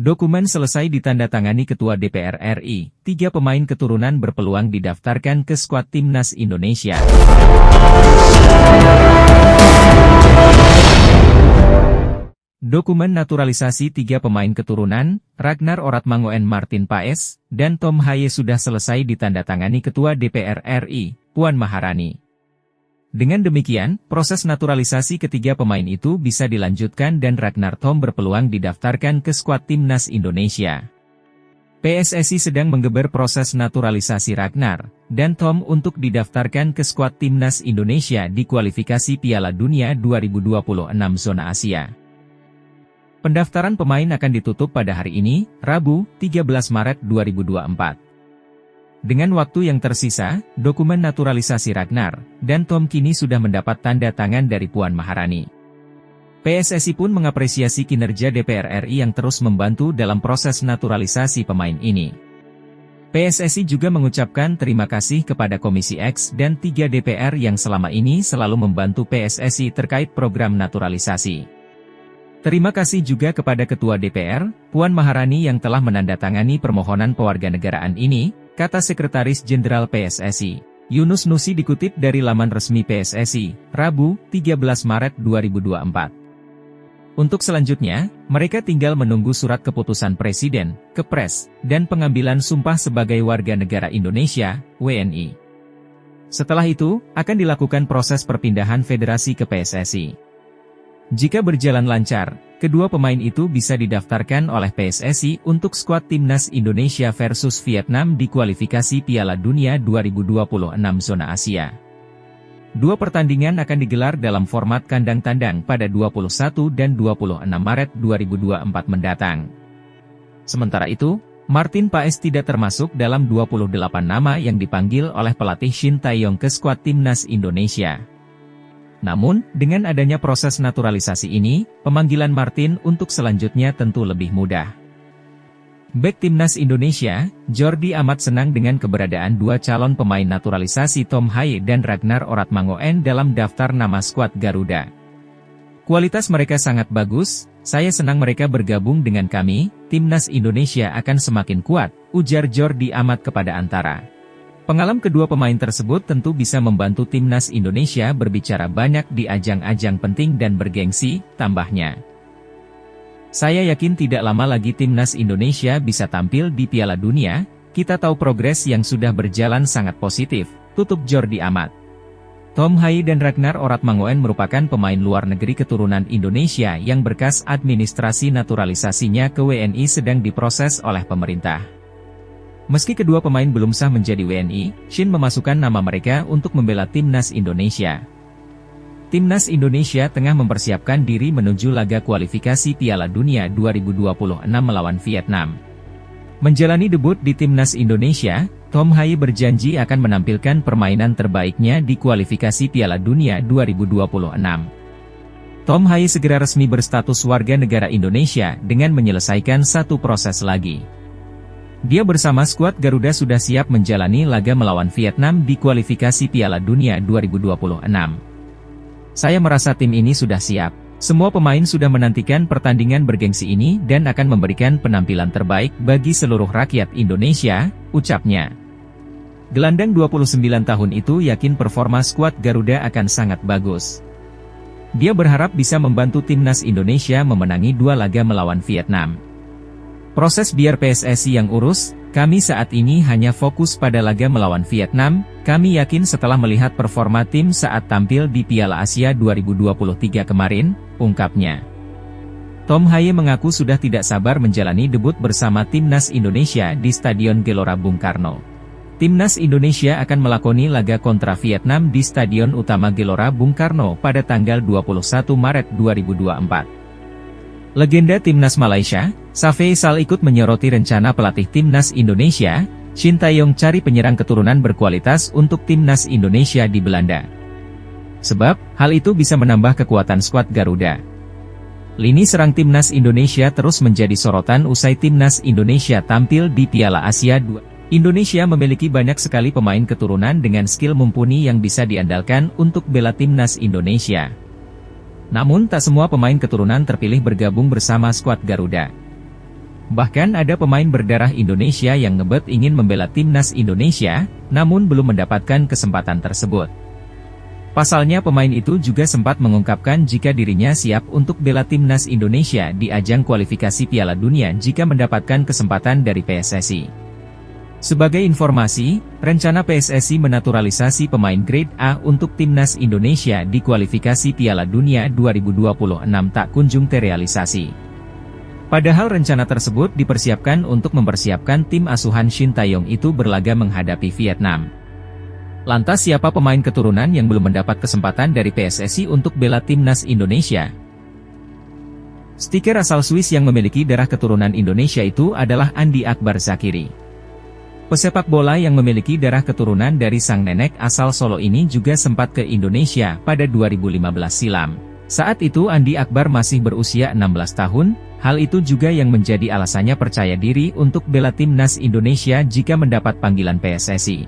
Dokumen selesai ditandatangani Ketua DPR RI, 3 pemain keturunan berpeluang didaftarkan ke skuad Timnas Indonesia. Dokumen naturalisasi 3 pemain keturunan, Ragnar Oratmangoen Martin Paes, dan Tom Haye sudah selesai ditandatangani Ketua DPR RI, Puan Maharani. Dengan demikian, proses naturalisasi ketiga pemain itu bisa dilanjutkan dan Ragnar Tom berpeluang didaftarkan ke skuad Timnas Indonesia. PSSI sedang menggeber proses naturalisasi Ragnar dan Tom untuk didaftarkan ke skuad Timnas Indonesia di kualifikasi Piala Dunia 2026 zona Asia. Pendaftaran pemain akan ditutup pada hari ini, Rabu, 13 Maret 2024. Dengan waktu yang tersisa, dokumen naturalisasi Ragnar dan Tom kini sudah mendapat tanda tangan dari Puan Maharani. PSSI pun mengapresiasi kinerja DPR RI yang terus membantu dalam proses naturalisasi pemain ini. PSSI juga mengucapkan terima kasih kepada Komisi X dan 3 DPR yang selama ini selalu membantu PSSI terkait program naturalisasi. Terima kasih juga kepada Ketua DPR, Puan Maharani yang telah menandatangani permohonan pewarganegaraan ini, kata Sekretaris Jenderal PSSI, Yunus Nusi dikutip dari laman resmi PSSI, Rabu, 13 Maret 2024. Untuk selanjutnya, mereka tinggal menunggu surat keputusan Presiden, Kepres, dan pengambilan sumpah sebagai warga negara Indonesia, WNI. Setelah itu, akan dilakukan proses perpindahan federasi ke PSSI. Jika berjalan lancar, kedua pemain itu bisa didaftarkan oleh PSSI untuk skuad Timnas Indonesia versus Vietnam di kualifikasi Piala Dunia 2026 zona Asia. 2 pertandingan akan digelar dalam format kandang tandang pada 21 dan 26 Maret 2024 mendatang. Sementara itu, Martin Paes tidak termasuk dalam 28 nama yang dipanggil oleh pelatih Shin Tae-yong ke skuad Timnas Indonesia. Namun, dengan adanya proses naturalisasi ini, pemanggilan Martin untuk selanjutnya tentu lebih mudah. Bek Timnas Indonesia, Jordi Amat senang dengan keberadaan 2 calon pemain naturalisasi Tom Haye dan Ragnar Oratmangoen dalam daftar nama skuad Garuda. Kualitas mereka sangat bagus, saya senang mereka bergabung dengan kami, Timnas Indonesia akan semakin kuat, ujar Jordi Amat kepada Antara. Pengalaman kedua pemain tersebut tentu bisa membantu Timnas Indonesia berbicara banyak di ajang-ajang penting dan bergengsi, tambahnya. Saya yakin tidak lama lagi Timnas Indonesia bisa tampil di Piala Dunia, kita tahu progres yang sudah berjalan sangat positif, tutup Jordi Amat. Tom Haye dan Ragnar Oratmangoen merupakan pemain luar negeri keturunan Indonesia yang berkas administrasi naturalisasinya ke WNI sedang diproses oleh pemerintah. Meski kedua pemain belum sah menjadi WNI, Shin memasukkan nama mereka untuk membela Timnas Indonesia. Timnas Indonesia tengah mempersiapkan diri menuju laga kualifikasi Piala Dunia 2026 melawan Vietnam. Menjalani debut di Timnas Indonesia, Tom Haye berjanji akan menampilkan permainan terbaiknya di kualifikasi Piala Dunia 2026. Tom Haye segera resmi berstatus warga negara Indonesia dengan menyelesaikan satu proses lagi. Dia bersama skuad Garuda sudah siap menjalani laga melawan Vietnam di kualifikasi Piala Dunia 2026. Saya merasa tim ini sudah siap. Semua pemain sudah menantikan pertandingan bergengsi ini dan akan memberikan penampilan terbaik bagi seluruh rakyat Indonesia, ucapnya. Gelandang 29 tahun itu yakin performa skuad Garuda akan sangat bagus. Dia berharap bisa membantu Timnas Indonesia memenangi 2 laga melawan Vietnam. Proses biar PSSI yang urus, kami saat ini hanya fokus pada laga melawan Vietnam, kami yakin setelah melihat performa tim saat tampil di Piala Asia 2023 kemarin, ungkapnya. Tom Haye mengaku sudah tidak sabar menjalani debut bersama Timnas Indonesia di Stadion Gelora Bung Karno. Timnas Indonesia akan melakoni laga kontra Vietnam di Stadion Utama Gelora Bung Karno pada tanggal 21 Maret 2024. Legenda Timnas Malaysia, Safei Sal ikut menyoroti rencana pelatih Timnas Indonesia, Shin Tae-yong cari penyerang keturunan berkualitas untuk Timnas Indonesia di Belanda. Sebab, hal itu bisa menambah kekuatan skuad Garuda. Lini serang Timnas Indonesia terus menjadi sorotan usai Timnas Indonesia tampil di Piala Asia 2. Indonesia memiliki banyak sekali pemain keturunan dengan skill mumpuni yang bisa diandalkan untuk bela Timnas Indonesia. Namun tak semua pemain keturunan terpilih bergabung bersama skuad Garuda. Bahkan ada pemain berdarah Indonesia yang ngebet ingin membela timnas Indonesia, namun belum mendapatkan kesempatan tersebut. Pasalnya pemain itu juga sempat mengungkapkan jika dirinya siap untuk bela timnas Indonesia di ajang kualifikasi Piala Dunia jika mendapatkan kesempatan dari PSSI. Sebagai informasi, rencana PSSI menaturalisasi pemain grade A untuk timnas Indonesia di kualifikasi Piala Dunia 2026 tak kunjung terrealisasi. Padahal rencana tersebut dipersiapkan untuk mempersiapkan tim asuhan Shin Tae-yong itu berlaga menghadapi Vietnam. Lantas siapa pemain keturunan yang belum mendapat kesempatan dari PSSI untuk bela timnas Indonesia? Stiker asal Swiss yang memiliki darah keturunan Indonesia itu adalah Andi Akbar Zakiri. Pesepak bola yang memiliki darah keturunan dari sang nenek asal Solo ini juga sempat ke Indonesia pada 2015 silam. Saat itu Andi Akbar masih berusia 16 tahun, hal itu juga yang menjadi alasannya percaya diri untuk bela timnas Indonesia jika mendapat panggilan PSSI.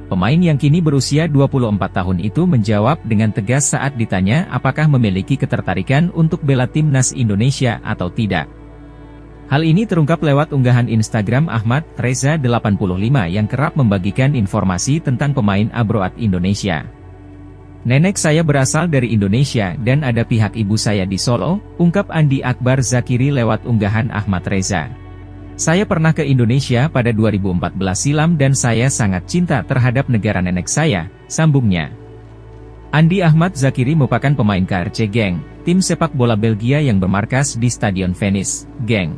Pemain yang kini berusia 24 tahun itu menjawab dengan tegas saat ditanya apakah memiliki ketertarikan untuk bela timnas Indonesia atau tidak. Hal ini terungkap lewat unggahan Instagram Ahmad Reza 85 yang kerap membagikan informasi tentang pemain abroad Indonesia. Nenek saya berasal dari Indonesia dan ada pihak ibu saya di Solo, ungkap Andi Akbar Zakiri lewat unggahan Ahmad Reza. Saya pernah ke Indonesia pada 2014 silam dan saya sangat cinta terhadap negara nenek saya, sambungnya. Andi Ahmad Zakiri merupakan pemain KRC Genk, tim sepak bola Belgia yang bermarkas di Stadion Venice, Genk.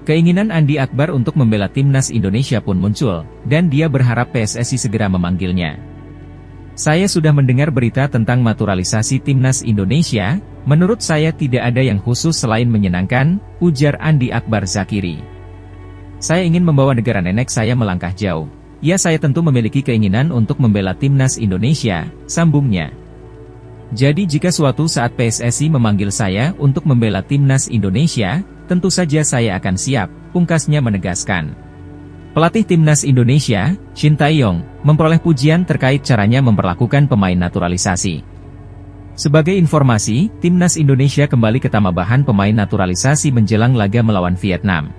Keinginan Andi Akbar untuk membela timnas Indonesia pun muncul, dan dia berharap PSSI segera memanggilnya. Saya sudah mendengar berita tentang naturalisasi timnas Indonesia, menurut saya tidak ada yang khusus selain menyenangkan, ujar Andi Akbar Zakiri. Saya ingin membawa negara nenek saya melangkah jauh. Ya saya tentu memiliki keinginan untuk membela timnas Indonesia, sambungnya. Jadi jika suatu saat PSSI memanggil saya untuk membela timnas Indonesia, tentu saja saya akan siap, pungkasnya menegaskan. Pelatih timnas Indonesia, Shin Tae-yong, memperoleh pujian terkait caranya memperlakukan pemain naturalisasi. Sebagai informasi, timnas Indonesia kembali ke tambahan pemain naturalisasi menjelang laga melawan Vietnam.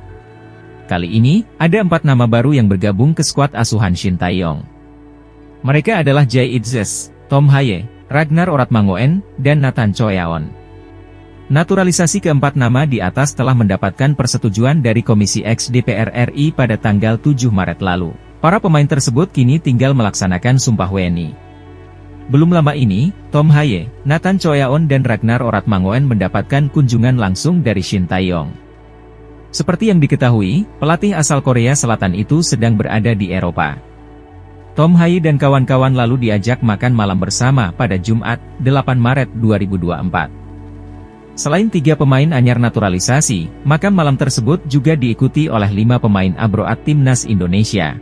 Kali ini, ada 4 nama baru yang bergabung ke skuad asuhan Shin Tae-yong. Mereka adalah Jae Itzes, Tom Haye, Ragnar Oratmangoen, dan Nathan Choeaon. Naturalisasi keempat nama di atas telah mendapatkan persetujuan dari Komisi X DPR RI pada tanggal 7 Maret lalu. Para pemain tersebut kini tinggal melaksanakan sumpah WNI. Belum lama ini, Tom Haye, Nathan Choeaon dan Ragnar Oratmangoen mendapatkan kunjungan langsung dari Shin Tae-yong. Seperti yang diketahui, pelatih asal Korea Selatan itu sedang berada di Eropa. Tom Haye dan kawan-kawan lalu diajak makan malam bersama pada Jumat, 8 Maret 2024. Selain 3 pemain anyar naturalisasi, makan malam tersebut juga diikuti oleh 5 pemain abroad timnas Indonesia.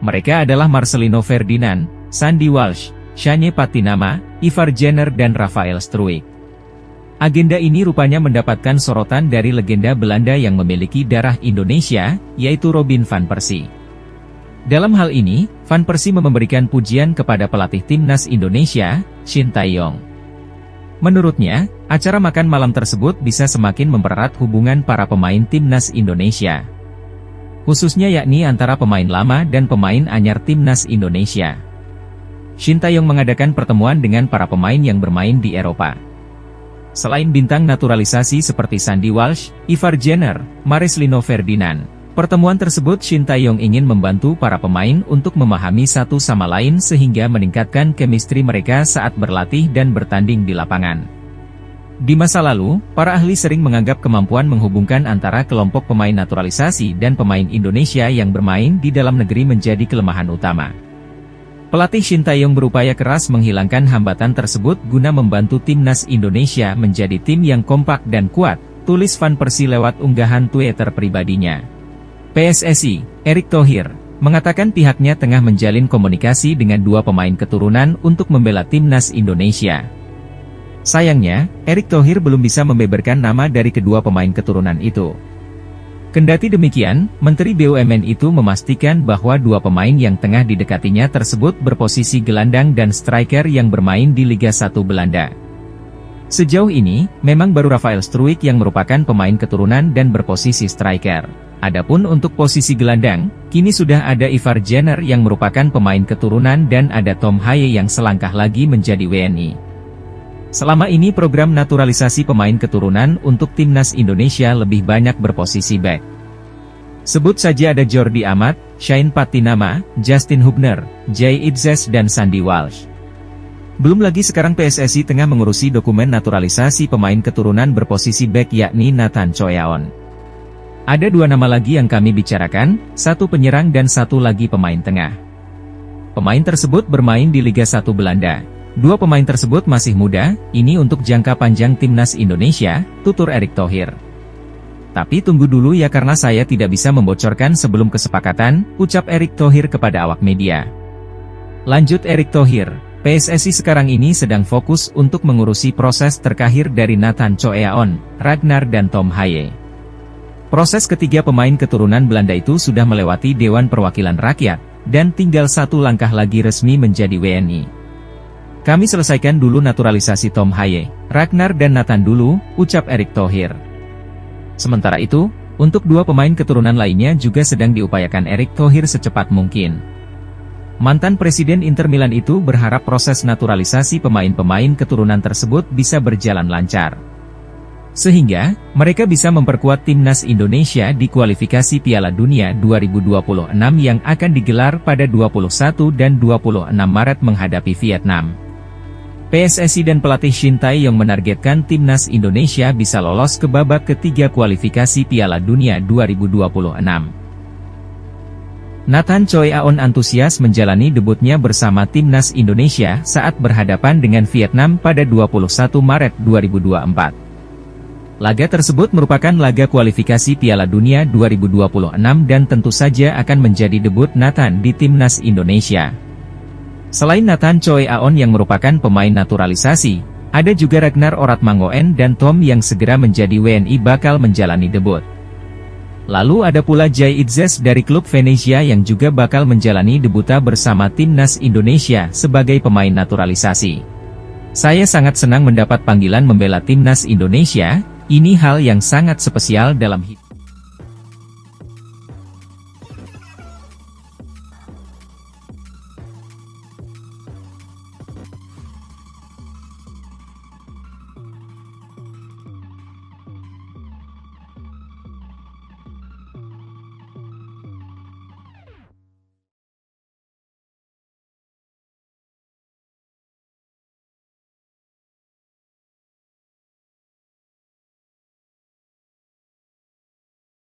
Mereka adalah Marcelino Ferdinand, Sandy Walsh, Shanye Patinama, Ivar Jenner dan Rafael Struijk. Agenda ini rupanya mendapatkan sorotan dari legenda Belanda yang memiliki darah Indonesia, yaitu Robin van Persie. Dalam hal ini, Van Persie memberikan pujian kepada pelatih timnas Indonesia, Shin Tae-yong. Menurutnya, acara makan malam tersebut bisa semakin mempererat hubungan para pemain timnas Indonesia. Khususnya yakni antara pemain lama dan pemain anyar timnas Indonesia. Shin Tae-yong mengadakan pertemuan dengan para pemain yang bermain di Eropa. Selain bintang naturalisasi seperti Sandy Walsh, Ivar Jenner, Marcelino Ferdinand, pertemuan tersebut Shin Tae-yong ingin membantu para pemain untuk memahami satu sama lain sehingga meningkatkan chemistry mereka saat berlatih dan bertanding di lapangan. Di masa lalu, para ahli sering menganggap kemampuan menghubungkan antara kelompok pemain naturalisasi dan pemain Indonesia yang bermain di dalam negeri menjadi kelemahan utama. Pelatih Shin Tae-yong berupaya keras menghilangkan hambatan tersebut guna membantu timnas Indonesia menjadi tim yang kompak dan kuat, tulis Van Persie lewat unggahan Twitter pribadinya. PSSI, Erick Thohir, mengatakan pihaknya tengah menjalin komunikasi dengan 2 pemain keturunan untuk membela timnas Indonesia. Sayangnya, Erick Thohir belum bisa membeberkan nama dari kedua pemain keturunan itu. Kendati demikian, Menteri BUMN itu memastikan bahwa 2 pemain yang tengah didekatinya tersebut berposisi gelandang dan striker yang bermain di Liga 1 Belanda. Sejauh ini, memang baru Rafael Struijk yang merupakan pemain keturunan dan berposisi striker. Adapun untuk posisi gelandang, kini sudah ada Ivar Jenner yang merupakan pemain keturunan dan ada Tom Haye yang selangkah lagi menjadi WNI. Selama ini program naturalisasi pemain keturunan untuk timnas Indonesia lebih banyak berposisi back. Sebut saja ada Jordi Amat, Shane Patinama, Justin Hubner, Jay Idzes dan Sandy Walsh. Belum lagi sekarang PSSI tengah mengurusi dokumen naturalisasi pemain keturunan berposisi back yakni Nathan Choeaon. Ada dua nama lagi yang kami bicarakan, satu penyerang dan satu lagi pemain tengah. Pemain tersebut bermain di Liga 1 Belanda. Dua pemain tersebut masih muda, ini untuk jangka panjang timnas Indonesia, tutur Erick Thohir. Tapi tunggu dulu ya karena saya tidak bisa membocorkan sebelum kesepakatan, ucap Erick Thohir kepada awak media. Lanjut Erick Thohir, PSSI sekarang ini sedang fokus untuk mengurusi proses terakhir dari Nathan Choeaon, Ragnar dan Tom Haye. Proses ketiga pemain keturunan Belanda itu sudah melewati Dewan Perwakilan Rakyat, dan tinggal satu langkah lagi resmi menjadi WNI. Kami selesaikan dulu naturalisasi Tom Haye, Ragnar dan Nathan dulu, ucap Erick Thohir. Sementara itu, untuk dua pemain keturunan lainnya juga sedang diupayakan Erick Thohir secepat mungkin. Mantan Presiden Inter Milan itu berharap proses naturalisasi pemain-pemain keturunan tersebut bisa berjalan lancar. Sehingga, mereka bisa memperkuat timnas Indonesia di kualifikasi Piala Dunia 2026 yang akan digelar pada 21 dan 26 Maret menghadapi Vietnam. PSSI dan pelatih Shin Tae-yong menargetkan timnas Indonesia bisa lolos ke babak ketiga kualifikasi Piala Dunia 2026. Nathan Choeaon antusias menjalani debutnya bersama timnas Indonesia saat berhadapan dengan Vietnam pada 21 Maret 2024. Laga tersebut merupakan laga kualifikasi Piala Dunia 2026 dan tentu saja akan menjadi debut Nathan di timnas Indonesia. Selain Nathan Choeaon yang merupakan pemain naturalisasi, ada juga Ragnar Oratmangoen dan Tom yang segera menjadi WNI bakal menjalani debut. Lalu ada pula Jay Idzes dari klub Venezia yang juga bakal menjalani debuta bersama timnas Indonesia sebagai pemain naturalisasi. Saya sangat senang mendapat panggilan membela timnas Indonesia, ini hal yang sangat spesial dalam hidup.